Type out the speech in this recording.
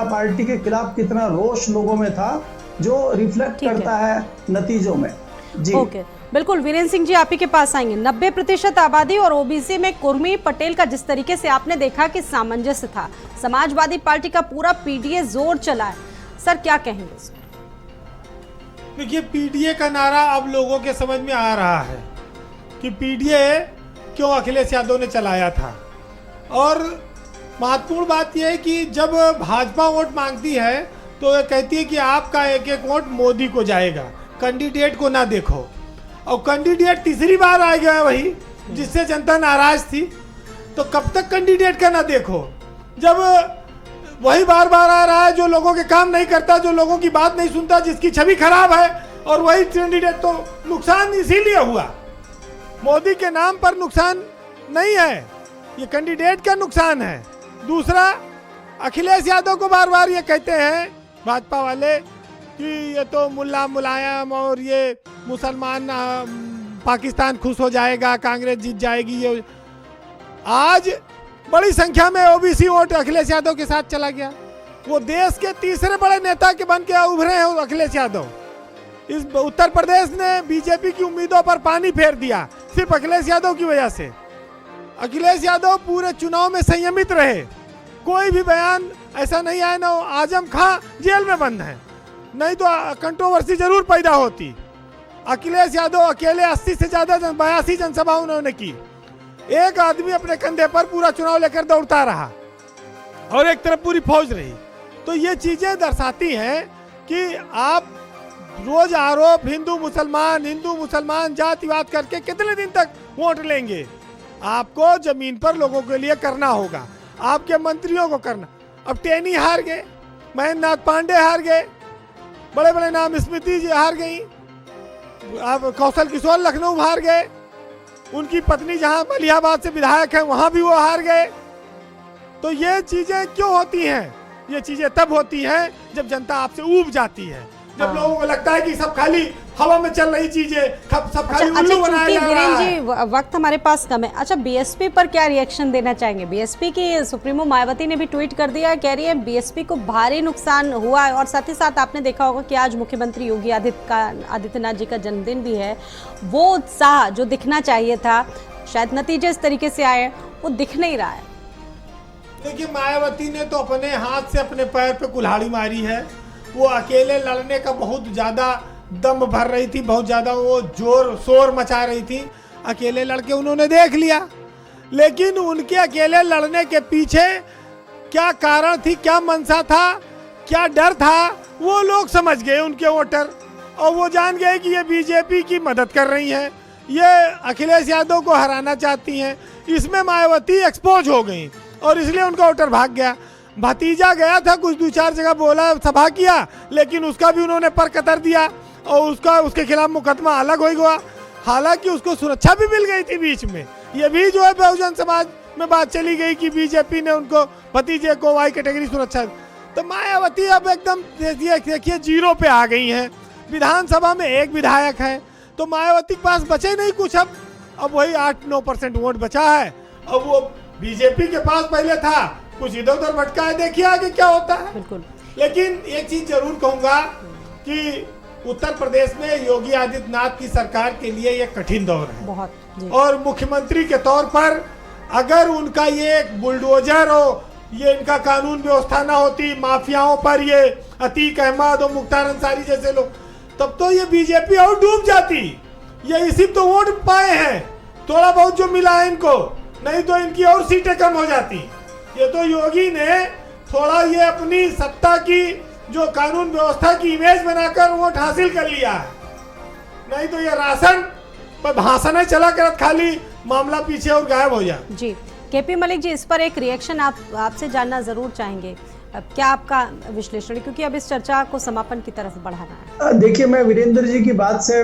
Party के खिलाफ कितना रोष लोगों में था, जो रिफ्लेक्ट करता है नतीजों में। जी ओके, बिल्कुल। वीरेंद्र सिंह जी, आप ही के पास आएंगे। 90% आबादी और ओबीसी में कुर्मी पटेल का जिस तरीके से आपने देखा कि सामंजस्य था, समाजवादी पार्टी का पूरा पीडीए जोर चला है, सर क्या कहेंगे इस पर? देखिए, पीडीए का नारा अब लोगों के समझ में आ रहा है कि पीडीए क्यों अखिलेश यादव ने चलाया था। और महत्वपूर्ण बात यह है कि जब भाजपा वोट मांगती है तो ये कहती है कि आपका एक एक वोट मोदी को जाएगा, कैंडिडेट को ना देखो। और कैंडिडेट तीसरी बार आ गया है वही जिससे जनता नाराज थी, तो कब तक कैंडिडेट का ना देखो, जब वही बार बार आ रहा है जो लोगों के काम नहीं करता, जो लोगों की बात नहीं सुनता, जिसकी छवि खराब है, और वही कैंडिडेट। तो नुकसान इसीलिए हुआ, मोदी के नाम पर नुकसान नहीं है, ये कैंडिडेट का नुकसान है। दूसरा, अखिलेश यादव को बार बार ये कहते हैं भाजपा वाले कि ये तो मुल्ला मुलायम और ये मुसलमान पाकिस्तान खुश हो जाएगा, कांग्रेस जीत जाएगी। ये आज बड़ी संख्या में ओबीसी वोट अखिलेश यादव के साथ चला गया। वो देश के तीसरे बड़े नेता के बन के उभरे हैं अखिलेश यादव। इस उत्तर प्रदेश ने बीजेपी की उम्मीदों पर पानी फेर दिया सिर्फ अखिलेश यादव की वजह से। अखिलेश यादव पूरे चुनाव में संयमित रहे, कोई भी बयान ऐसा नहीं आया ना। आजम खां जेल में बंद है, नहीं तो कंट्रोवर्सी जरूर पैदा होती। अखिलेश यादव अकेले 80 से ज्यादा 82 जनसभा उन्होंने की, एक आदमी अपने कंधे पर पूरा चुनाव लेकर दौड़ता रहा और एक तरफ पूरी फौज रही। तो ये चीजें दर्शाती हैं कि आप रोज आरोप हिंदू मुसलमान जातिवाद करके कितने दिन तक वोट लेंगे। आपको जमीन पर लोगों के लिए करना होगा, आपके मंत्रियों को करना। अब टेनी हार गए, महेंद्र नाथ पांडे हार गए, बड़े बड़े नाम, स्मृति जी हार गई, अब कौशल किशोर लखनऊ हार गए, उनकी पत्नी जहां मलिहाबाद से विधायक है वहां भी वो हार गए। तो ये चीजें क्यों होती हैं? ये चीजें तब होती हैं जब जनता आपसे ऊब जाती है, जब लोगों को लगता है कि सब खाली हवा में चल रही चीजें, सब खाली उल्लू बनाया जा रहा है। जी, वक्त हमारे पास कम है। अच्छा, बीएसपी पर क्या रिएक्शन देना चाहेंगे? बीएसपी की सुप्रीमो मायावती ने भी ट्वीट कर दिया, कह रही है बीएसपी को भारी नुकसान हुआ है। और साथ ही साथ आपने देखा होगा कि आज मुख्यमंत्री योगी आदित्यनाथ जी का जन्मदिन भी है। वो उत्साह जो दिखना चाहिए था, शायद नतीजे इस तरीके से आए, वो दिख नहीं रहा है। देखिए, मायावती ने तो अपने हाथ से अपने पैर पे कुल्हाड़ी मारी है। वो अकेले लड़ने का बहुत ज़्यादा दम भर रही थी, बहुत ज़्यादा वो जोर शोर मचा रही थी। अकेले लड़के उन्होंने देख लिया, लेकिन उनके अकेले लड़ने के पीछे क्या कारण थी, क्या मंशा था, क्या डर था, वो लोग समझ गए, उनके वोटर। और वो जान गए कि ये बीजेपी की मदद कर रही हैं, ये अखिलेश यादव को हराना चाहती हैं। इसमें मायावती एक्सपोज हो गई और इसलिए उनका वोटर भाग गया। भतीजा गया था, कुछ 2-4 जगह बोला, सभा किया, लेकिन उसका भी उन्होंने पर कतर दिया और उसके खिलाफ मुकदमा अलग हो गया। हालांकि उसको सुरक्षा भी मिल गई थी बीच में। ये भी जो है बहुजन समाज में बात चली गई कि बीजेपी ने उनको भतीजे को वाई कैटेगरी सुरक्षा। तो मायावती अब एकदम देखिए जीरो पे आ गई हैं। विधानसभा में एक विधायक है, तो मायावती के पास बचे नहीं कुछ। अब वही 8-9% वोट बचा है। अब वो बीजेपी के पास पहले था, कुछ इधर उधर भटका है, देखिए आगे क्या होता है। बिल्कुल। लेकिन एक चीज जरूर कहूंगा कि उत्तर प्रदेश में योगी आदित्यनाथ की सरकार के लिए ये कठिन दौर है बहुत जी। और मुख्यमंत्री के तौर पर अगर उनका ये एक बुलडोजर हो, ये इनका कानून व्यवस्था ना होती, माफियाओं पर ये अतीक अहमद और मुख्तार अंसारी जैसे लोग, तब तो ये बीजेपी और डूब जाती। ये इसी तो वोट पाए हैं, थोड़ा बहुत जो मिला है इनको, नहीं तो इनकी और सीटें कम हो जाती। ये तो योगी ने थोड़ा ये अपनी सत्ता की जो कानून व्यवस्था की इमेज बनाकर वोट हासिल कर लिया है, नहीं तो ये राशन पर भाषण चला कर खाली मामला पीछे और गायब हो जाए। जी, केपी मलिक जी, इस पर एक रिएक्शन आपसे जानना जरूर चाहेंगे। अब क्या आपका विश्लेषण, क्योंकि अब इस चर्चा को समापन की तरफ बढ़ाना है। देखिए, मैं वीरेंद्र जी की बात से